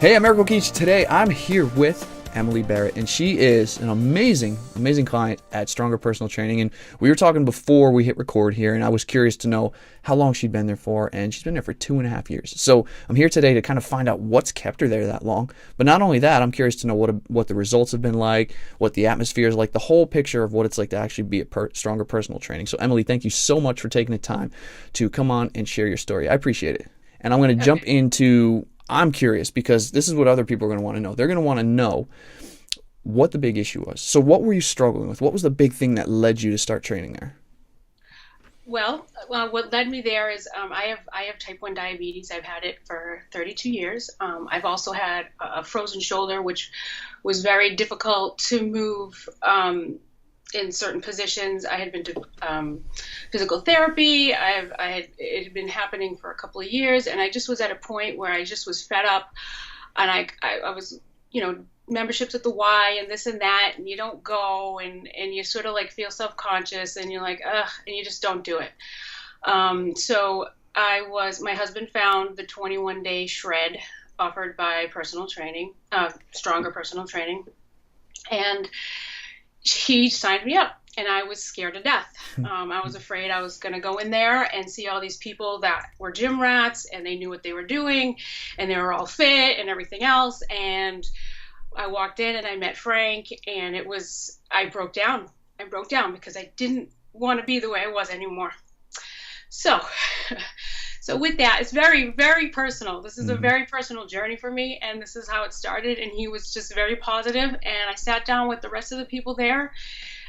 Hey, I'm Eric O'Keefe. Today I'm here with Emily Barrett, and she is an amazing, amazing client at Stronger Personal Training. And we were talking before we hit record here, and I was curious to know how long she'd been there for, and she's been there for 2.5 years. So I'm here today to kind of find out what's kept her there that long. But not only that, I'm curious to know what the results have been like, what the atmosphere is like, the whole picture of what it's like to actually be at Stronger Personal Training. So Emily, thank you so much for taking the time to come on and share your story. I appreciate it. And I'm going to jump into I'm curious because this is what other people are going to want to know. They're going to want to know what the big issue was. So what were you struggling with? What was the big thing that led you to start training there? What led me there is I have type 1 diabetes. I've had it for 32 years. I've also had a frozen shoulder, which was very difficult to move in certain positions. I had been to physical therapy. It had been happening for a couple of years, and I just was at a point where I just was fed up, and I was, memberships at the Y and this and that, and you don't go, and you sort of like feel self-conscious, and you're like, ugh, and you just don't do it. So my husband found the 21-day shred offered by personal training, Stronger Personal Training, and he signed me up, and I was scared to death. I was afraid I was going to go in there and see all these people that were gym rats, and they knew what they were doing, and they were all fit and everything else. And I walked in and I met Frank, and I broke down. I broke down because I didn't want to be the way I was anymore. So with that, it's very, very personal. This is a very personal journey for me, and this is how it started. And he was just very positive, and I sat down with the rest of the people there,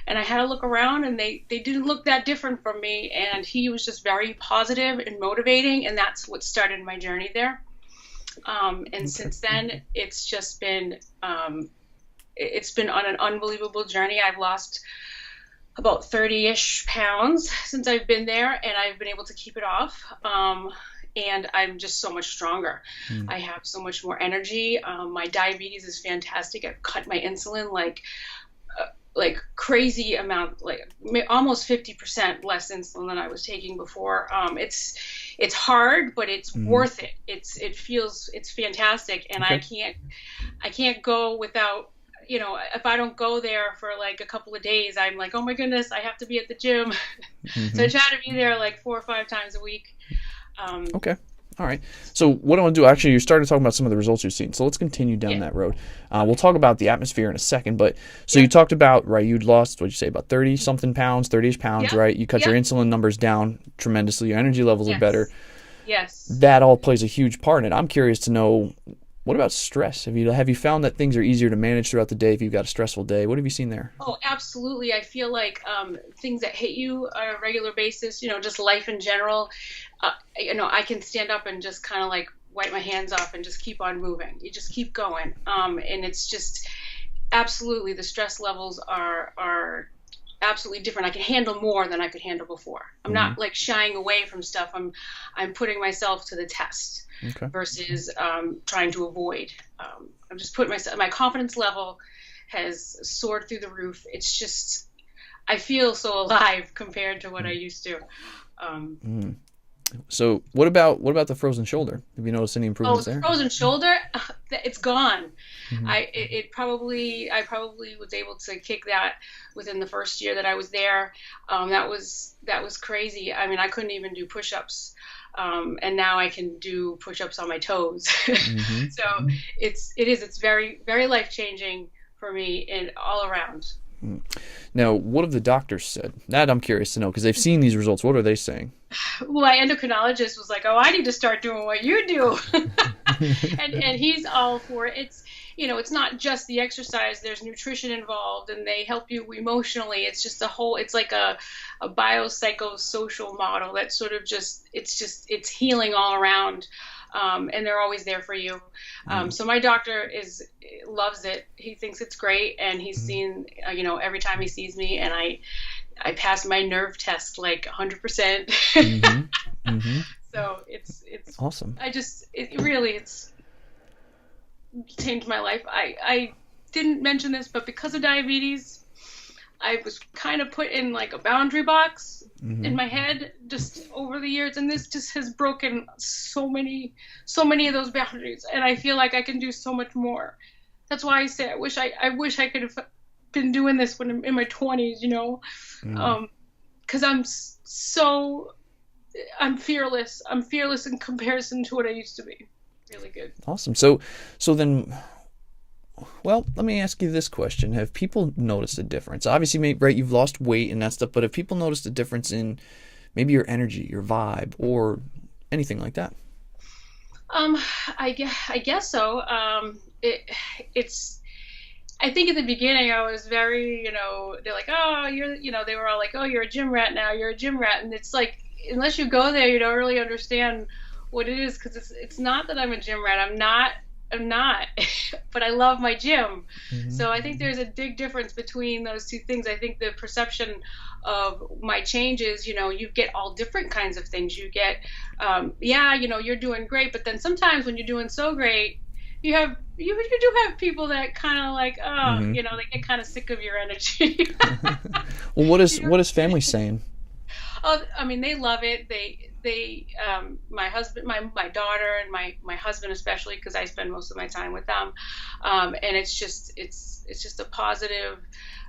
and I had a look around, and they didn't look that different from me, and he was just very positive and motivating, and that's what started my journey there. And since then, it's just been it's been on an unbelievable journey. I've lost about 30-ish pounds since I've been there, and I've been able to keep it off. And I'm just so much stronger. I have so much more energy. My diabetes is fantastic. I've cut my insulin like crazy amount, like almost 50% less insulin than I was taking before. It's hard, but it's worth it. It's fantastic. And okay. I can't go without, if I don't go there for like a couple of days, I'm like, oh my goodness, I have to be at the gym. So I try to be there like 4 or 5 times a week. Okay. All right. So what I want to do, actually, you started talking about some of the results you've seen. So let's continue down that road. We'll talk about the atmosphere in a second. But so you talked about, right, you'd lost, what'd you say, about 30-something pounds, 30-ish pounds, right? You cut your insulin numbers down tremendously. Your energy levels are better. Yes. That all plays a huge part in it. I'm curious to know, what about stress? Have you found that things are easier to manage throughout the day if you've got a stressful day? What have you seen there? Oh, absolutely. I feel like things that hit you on a regular basis, just life in general, I can stand up and just kind of like wipe my hands off and just keep on moving. You just keep going. And it's just absolutely, the stress levels are absolutely different. I can handle more than I could handle before. I'm not like shying away from stuff. I'm putting myself to the test versus trying to avoid. I'm just putting my confidence level has soared through the roof. It's just, I feel so alive compared to what I used to. So what about the frozen shoulder? Have you noticed any improvements there? Frozen shoulder, it's gone. I probably was able to kick that within the first year that I was there. That was crazy. I mean, I couldn't even do push-ups, and now I can do push-ups on my toes. So it's very, very life-changing for me and all around. Now, what have the doctors said? That I'm curious to know, because they've seen these results. What are they saying? Well, my endocrinologist was like, "Oh, I need to start doing what you do," and he's all for it. It's not just the exercise. There's nutrition involved, and they help you emotionally. It's just it's like a biopsychosocial model that sort of it's healing all around. And they're always there for you. So my doctor loves it. He thinks it's great, and he's seen, every time he sees me, and I pass my nerve test like 100%. So it's awesome. It's changed my life. I didn't mention this, but because of diabetes, I was kind of put in like a boundary box Hmm. in my head just over the years, and this just has broken so many of those boundaries, and I feel like I can do so much more. That's why I say I wish I could have been doing this when I'm in my 20s, you know, Hmm. um, because so I'm fearless. I'm fearless in comparison to what I used to be. Really good. Awesome. So then, well, let me ask you this question: have people noticed a difference? Obviously, right, you've lost weight and that stuff, but have people noticed a difference in maybe your energy, your vibe, or anything like that? Um, I guess so. It's I think at the beginning I was very, you know, they're like, oh, they were all like, oh, you're a gym rat now, you're a gym rat, and it's like, unless you go there, you don't really understand what it is, because it's not that I'm a gym rat. I'm not, but I love my gym. Hmm. So I think there's a big difference between those two things. I think the perception of my changes, you know, you get all different kinds of things. You get, yeah, you know, you're doing great, but then sometimes when you're doing so great, you do have people that kind of like, oh, Hmm. you know, they get kind of sick of your energy. Well, what is You know? what is family saying? Oh, I mean, they love it. My husband, my daughter, and my husband especially, because I spend most of my time with them, and it's just a positive.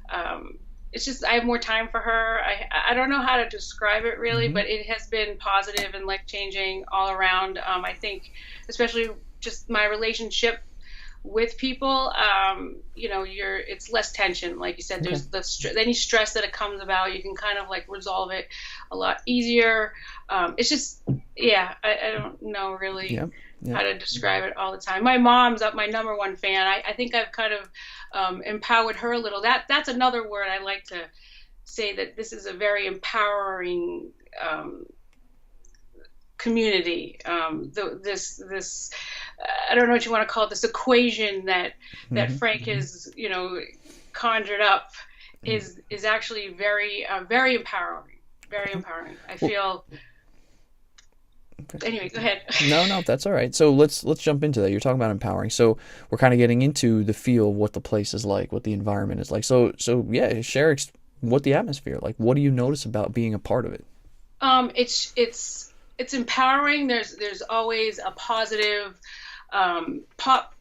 Um, it's just I have more time for her. I don't know how to describe it really, Hmm. but it has been positive and life changing all around. I think, especially just my relationship with people, you know, it's less tension. Like you said, Okay. there's any stress that it comes about, you can kind of like resolve it a lot easier. It's just, yeah, I don't know really Yeah. Yeah. how to describe it all the time. My mom's up my number one fan. I think I've kind of empowered her a little. That's another word I like to say, that this is a very empowering community. This I don't know what you want to call it. This equation that Hmm. Frank has, you know, conjured up is actually very empowering. Very Okay. empowering. I Well, feel. okay. Anyway, go ahead. No, no, that's all right. So let's jump into that. You're talking about empowering. So we're kind of getting into the feel of what the place is like, what the environment is like. So yeah, share what the atmosphere like. What do you notice about being a part of it? It's empowering. There's always a positive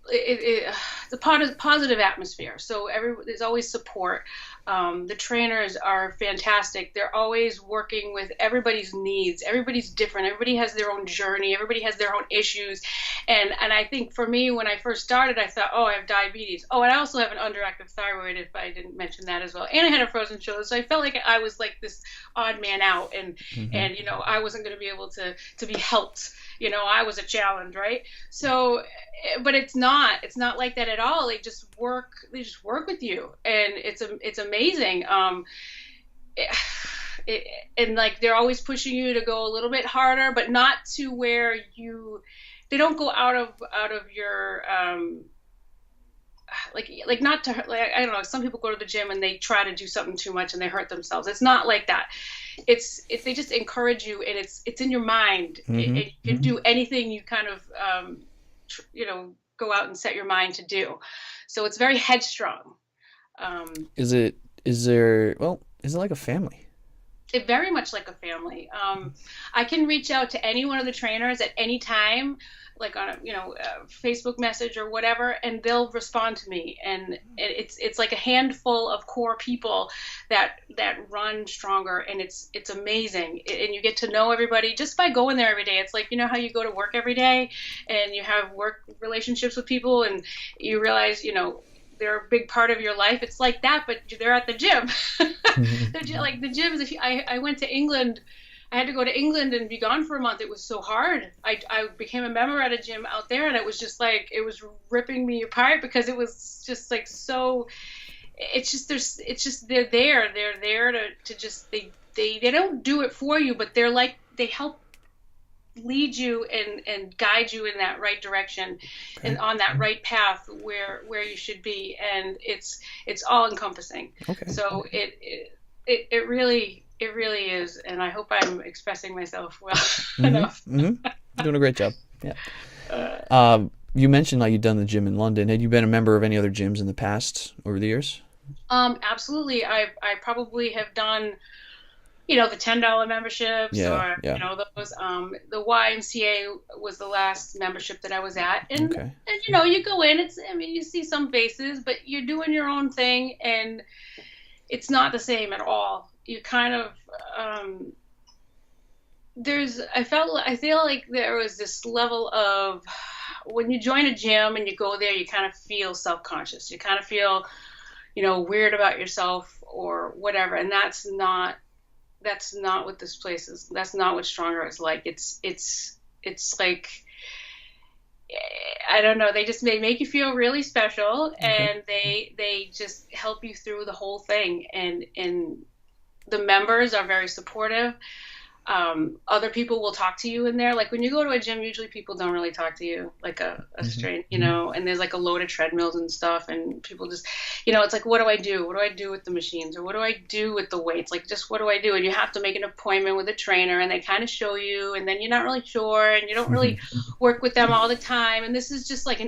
it's a positive atmosphere. So there's always support. The trainers are fantastic. They're always working with everybody's needs. Everybody's different. Everybody has their own journey. Everybody has their own issues. And I think for me, when I first started, I thought, oh, I have diabetes. Oh, and I also have an underactive thyroid, if I didn't mention that as well. And I had a frozen shoulder. So I felt like I was like this odd man out, Hmm. and you know, I wasn't going to be able to be helped. You know, I was a challenge, right? So, but it's not like that at all. They just work with you, and it's amazing. It, it, and like they're always pushing you to go a little bit harder, but not to where they don't go out of your like not to like, I don't know, some people go to the gym and they try to do something too much and they hurt themselves. It's not like that. It's they just encourage you, and it's in your mind. Hmm. You can do anything you kind of you know, go out and set your mind to do. So it's very headstrong. Um, Is it? Is there? Well, is it like a family? it very much like a family. I can reach out to any one of the trainers at any time, like on a, you know, a Facebook message or whatever, and they'll respond to me. And it's like a handful of core people that run stronger, and it's amazing. And you get to know everybody just by going there every day. It's like, you know how you go to work every day and you have work relationships with people, and you realize, you know, they're a big part of your life. It's like that, but they're at the gym. Hmm. Like the gyms. I went to England, I had to go to England and be gone for a month. It was so hard. I became a member at a gym out there, and it was just like it was ripping me apart, because it was just like so. It's just they're there to just they don't do it for you, but they're like they help lead you and guide you in that right direction Okay. and on that right path where you should be, and it's all encompassing. Okay. So it really is, and I hope I'm expressing myself well Hmm. enough. Hmm. Doing a great job. Yeah. uh, You mentioned like you've done the gym in London. Had you been a member of any other gyms in the past over the years? Absolutely. I probably have done, the $10 memberships, Yeah, or, yeah. those, the YMCA was the last membership that I was at. Okay. And, you go in, I mean, you see some faces, but you're doing your own thing, and it's not the same at all. You kind of, um, I feel like there was this level of, when you join a gym and you go there, you kind of feel self-conscious. You kind of feel, weird about yourself or whatever. And that's not what this place is. That's not what Stronger is like. It's like, I don't know. They make you feel really special, Okay. and they just help you through the whole thing. And the members are very supportive. Other people will talk to you in there. Like when you go to a gym, usually people don't really talk to you like a Hmm. strain, and there's like a load of treadmills and stuff, and people just, it's like, what do I do? What do I do with the machines? Or what do I do with the weights? Like, just what do I do? And you have to make an appointment with a trainer, and they kind of show you, and then you're not really sure, and you don't really work with them all the time. And this is just like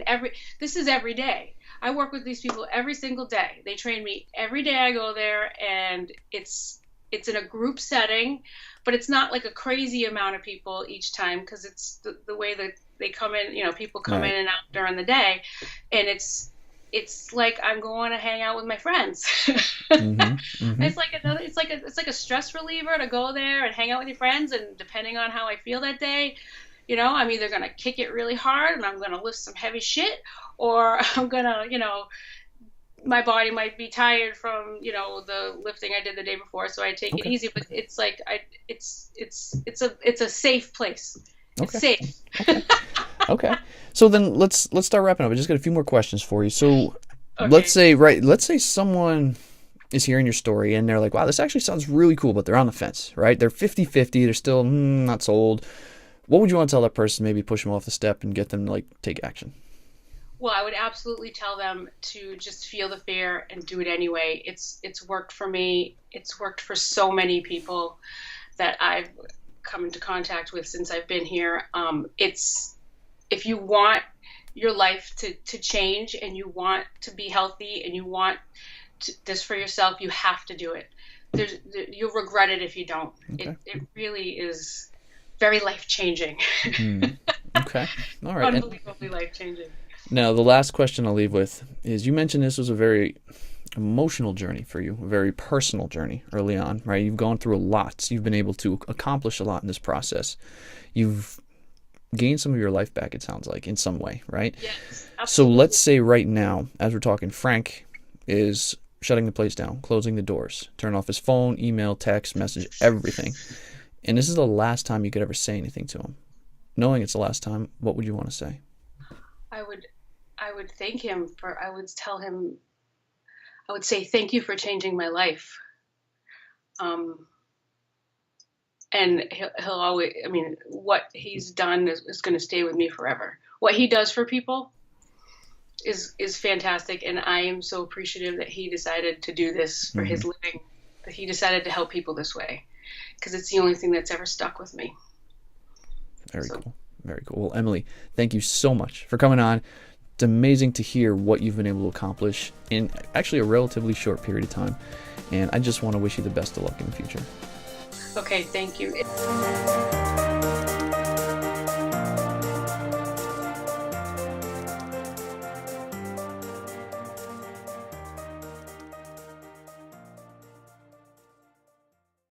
this is every day. I work with these people every single day. They train me every day I go there, and it's in a group setting, but it's not like a crazy amount of people each time, because it's the way that they come in. People come in Right. and out during the day, and it's like I'm going to hang out with my friends. Hmm. Hmm. It's like a stress reliever to go there and hang out with your friends, and depending on how I feel that day, I'm either going to kick it really hard and I'm going to lift some heavy shit, or I'm going to, my body might be tired from the lifting I did the day before, so I take it Okay. easy. But it's like it's a safe place. It's Okay. safe. Okay. Okay. So then let's start wrapping up. I just got a few more questions for you. So let's Okay. say right, let's say someone is hearing your story and they're like, "Wow, this actually sounds really cool," but they're on the fence, right? They're 50-50, they're still not sold. What would you want to tell that person? Maybe push them off the step and get them to like take action. Well, I would absolutely tell them to just feel the fear and do it anyway. It's worked for me. It's worked for so many people that I've come into contact with since I've been here. It's If you want your life to change, and you want to be healthy, and you want this for yourself, you have to do it. You'll regret it if you don't. Okay. It really is very life changing. Hmm. Okay. All right. And Unbelievably life changing. now the last question I'll leave with is: you mentioned this was a very emotional journey for you, a very personal journey early on, right? You've gone through a lot. You've been able to accomplish a lot in this process. You've gained some of your life back, it sounds like, in some way, right? Yes, So let's absolutely. say right now, as we're talking, Frank is shutting the place down, closing the doors, turn off his phone, email, text, message, everything. And this is the last time you could ever say anything to him. Knowing it's the last time, what would you want to say? I would I would thank him for I would tell him I would say thank you for changing my life. Um, and he'll always, I mean, what he's done is going to stay with me forever. What he does for people is fantastic, and I am so appreciative that he decided to do this for Hmm. his living, that he decided to help people this way, because it's the only thing that's ever stuck with me. Very So cool. Very cool. Well, Emily, thank you so much for coming on. It's amazing to hear what you've been able to accomplish in actually a relatively short period of time. And I just want to wish you the best of luck in the future. okay, thank you.